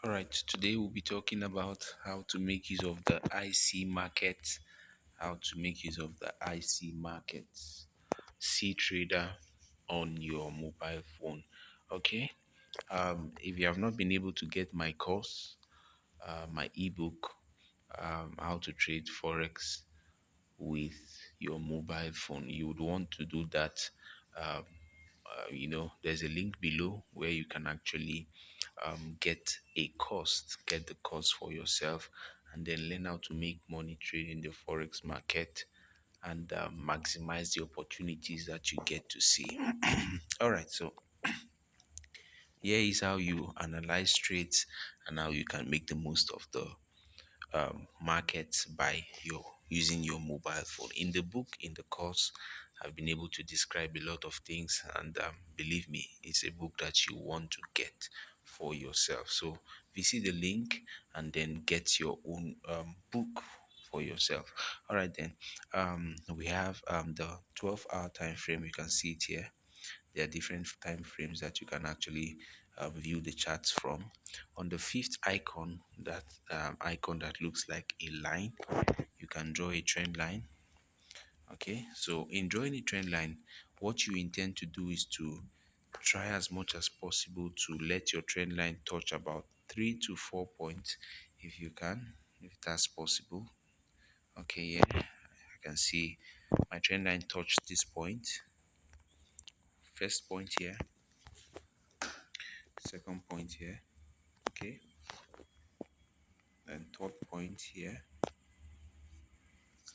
All right, today we'll be talking about how to make use of the IC market, C trader on your mobile phone. Okay, if you have not been able to get my course, my ebook, how to trade Forex with your mobile phone, you would want to do that. Um, there's a link below where you can actually get the course for yourself, and then learn how to make money trading the forex market and maximize the opportunities that you get to see. All right, so here is how you analyze trades and how you can make the most of the markets by your using your mobile phone. In the book, in the course, I've been able to describe a lot of things, and believe me, it's a book that you want to get for yourself. So visit the link and then get your own book for yourself. All right, then we have the 12-hour time frame. You can see it here. There are different time frames that you can actually view the charts from. On the fifth icon, that icon that looks like a line, you can draw a trend line. Okay, so in drawing a trend line, what you intend to do is to try as much as possible to let your trend line touch about 3 to 4 points if you can, if that's possible. Okay, yeah, I can see my trend line touched this point, first point here, second point here, okay, then third point here,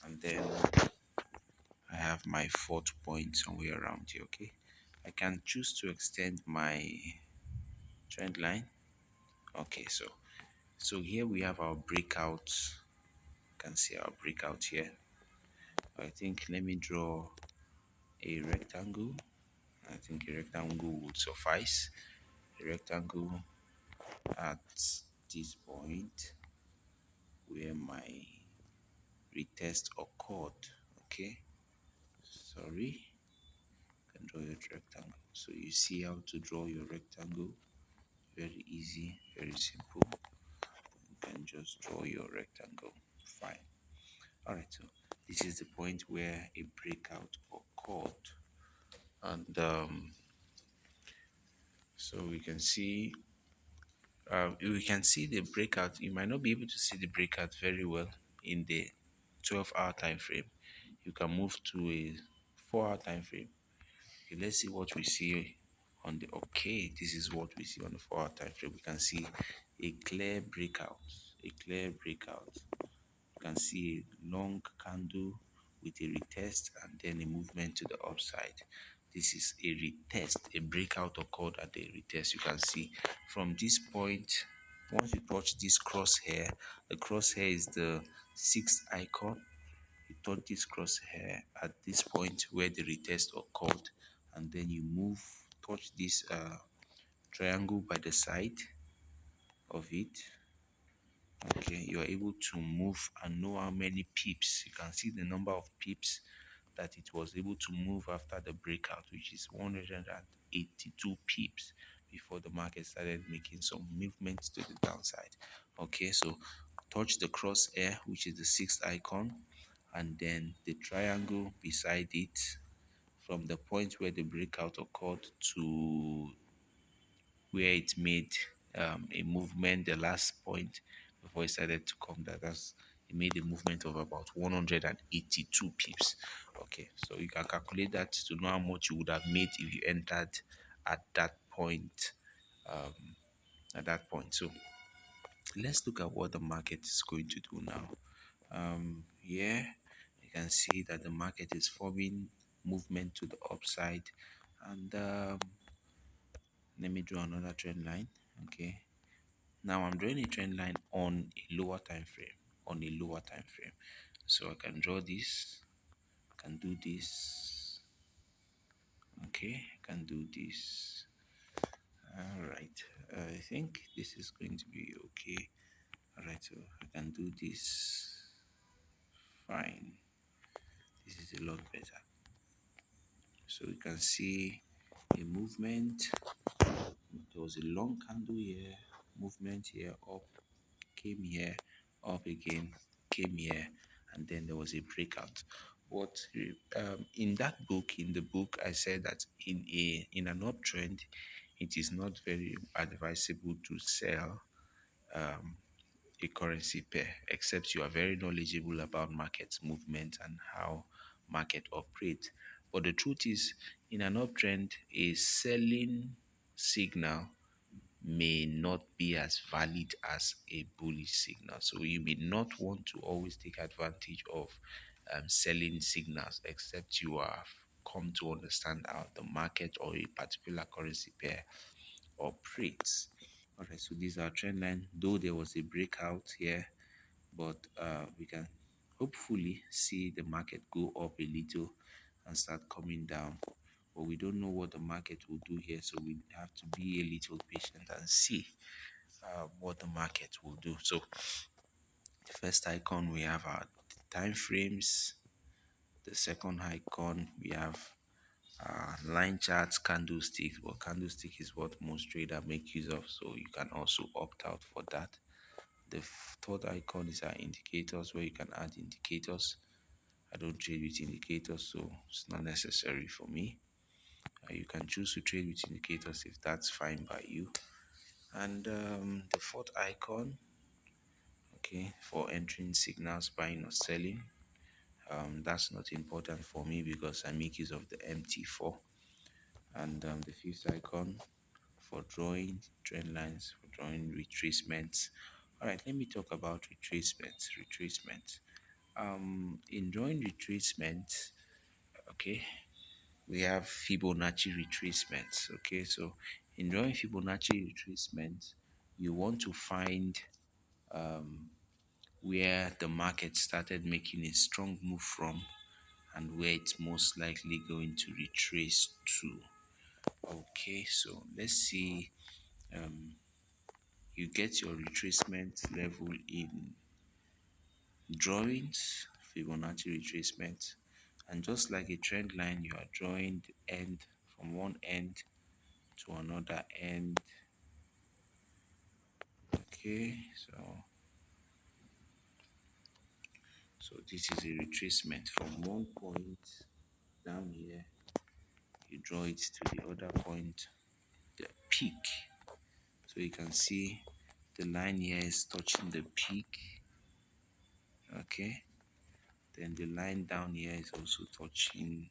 and then I have my fourth point somewhere around here. Okay, I can choose to extend my trend line. Okay, so here we have our breakout. You can see our breakout here. I think let me draw a rectangle. I think a rectangle would suffice. A rectangle at this point where my retest occurred. Okay, sorry, you can draw your rectangle. So you see how to draw your rectangle. Very easy, very simple. You can just draw your rectangle. Fine. All right, so this is the point where a breakout occurred, and so we can see the breakout. You might not be able to see the breakout very well in the 12-hour time frame. You can move to a 4-hour time frame. Okay, let's see what we see on the. Okay, this is what we see on the 4-hour time frame. We can see a clear breakout, a clear breakout. You can see a long candle with a retest and then a movement to the upside. This is a retest, a breakout occurred at the retest. You can see from this point, once you touch this crosshair, the crosshair is the sixth icon. You touch this crosshair at this point where the retest occurred, and then you move, touch this triangle by the side of it. Okay, you are able to move and know how many pips. You can see the number of pips that it was able to move after the breakout, which is 182 pips before the market started making some movements to the downside. Okay, so touch the crosshair, which is the sixth icon, and then the triangle beside it from the point where the breakout occurred to where it made a movement, the last point before it started to come down. It made a movement of about 182 pips. Okay, so you can calculate that to know how much you would have made if you entered at that point. Um, so let's look at what the market is going to do now. Here you can see that the market is forming movement to the upside, and let me draw another trend line. Okay, now I'm drawing a trend line on a lower time frame. So I can draw this, can do this. Okay, I can do this. All right, I think this is going to be okay. All right, so I can do this. Fine, this is a lot better. So you can see a movement. There was a long candle here, movement here, up, came here, up again, came here, and then there was a breakout. But in that book, in the book, I said that in an uptrend, it is not very advisable to sell a currency pair, except you are very knowledgeable about market movement and how market operates. But the truth is, in an uptrend, a selling signal may not be as valid as a bullish signal. So you may not want to always take advantage of selling signals, except you have come to understand how the market or a particular currency pair operates. All right, so these are trend line. Though there was a breakout here, but we can hopefully see the market go up a little and start coming down. But we don't know what the market will do here, so we have to be a little patient and see what the market will do. So the first icon, we have our time frames. The second icon, we have line charts, candlesticks. But candlestick is what most traders make use of, so you can also opt out for that. The third icon is our indicators, where you can add indicators. I don't trade with indicators, so it's not necessary for me. You can choose to trade with indicators if that's fine by you. And the fourth icon, okay, for entering signals, buying or selling. That's not important for me because I make use of the MT4. And the fifth icon for drawing trend lines, for drawing retracements. All right, let me talk about retracements. In drawing retracements, okay, we have Fibonacci retracements. Okay, so in drawing Fibonacci retracements, you want to find where the market started making a strong move from and where it's most likely going to retrace to. Okay, so let's see. You get your retracement level in drawings, Fibonacci retracement, and just like a trend line, you are drawing the end from one end to another end. Okay, so this is a retracement from one point down here. You draw it to the other point, the peak. So you can see the line here is touching the peak. Okay, then the line down here is also touching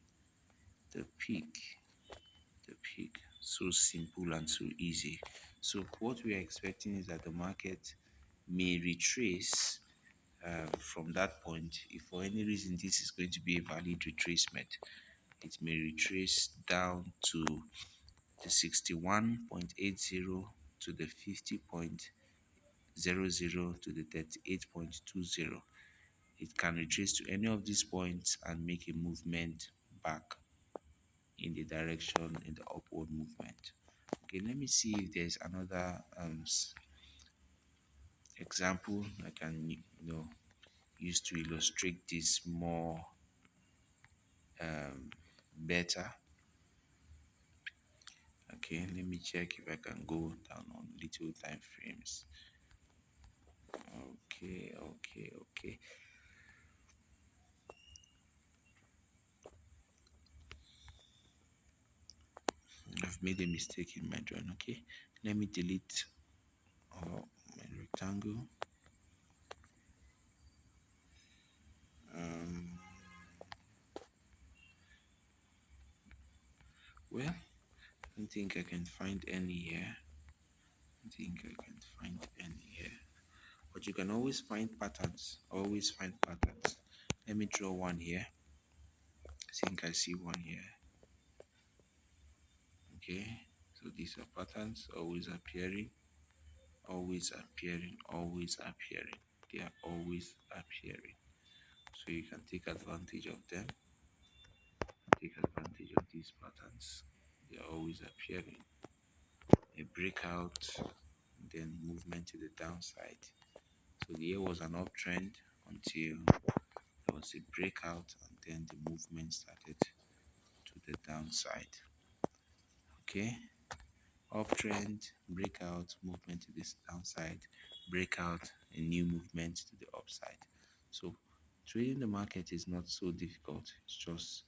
the peak. So simple and so easy. So what we are expecting is that the market may retrace from that point. If for any reason this is going to be a valid retracement, it may retrace down to the 61.80 to the 50.00 to the 38.20. It can retrace to any of these points and make a movement back in the direction in the upward movement. Okay, let me see if there's another example I can use to illustrate this more better. Okay, let me check if I can go down on little time frames. Okay. I've made a mistake in my drawing. Okay, let me delete my rectangle. Well, I don't think I can find any here. But you can always find patterns. Let me draw one here. I think I see one here. Okay, so these are patterns always appearing. They are always appearing. So you can take advantage of them. Take advantage of these patterns. They are always appearing. A breakout, then movement to the downside. So here was an uptrend until there was a breakout, and then the movement started to the downside. Okay, uptrend, breakout, movement to this downside, breakout, a new movement to the upside. So trading the market is not so difficult. It's just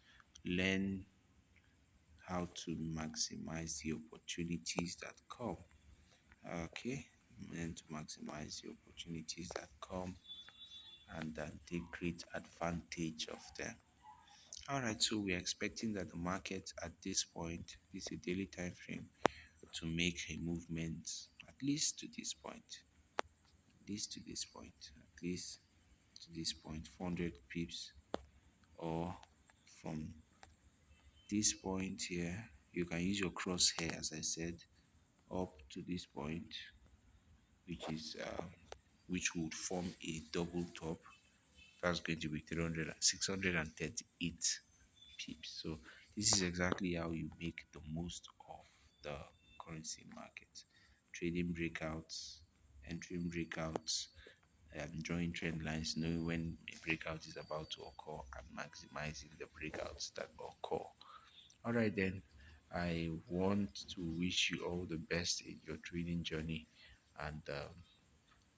learn how to maximize the opportunities that come. Okay, learn to maximize the opportunities that come and then take great advantage of them. All right, so we're expecting that the market at this point, this is a daily time frame, to make a movement at least to this point, at least to this point, at least to this point, 400 pips, or from this point here, you can use your crosshair, as I said, up to this point, which is which would form a double top. That's going to be 638 pips. So this is exactly how you make the most of the currency market. Trading breakouts, entering breakouts, drawing trend lines, knowing when a breakout is about to occur and maximizing the breakouts that occur. All right, then. I want to wish you all the best in your trading journey. And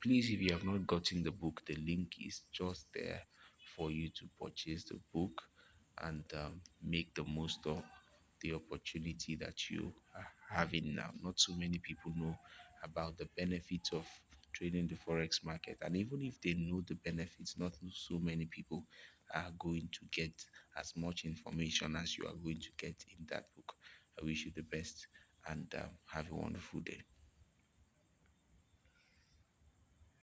please, if you have not gotten the book, the link is just there for you to purchase the book and make the most of the opportunity that you are having now. Not so many people know about the benefits of trading the forex market, and even if they know the benefits, not so many people are going to get as much information as you are going to get in that book. I wish you the best and have a wonderful day.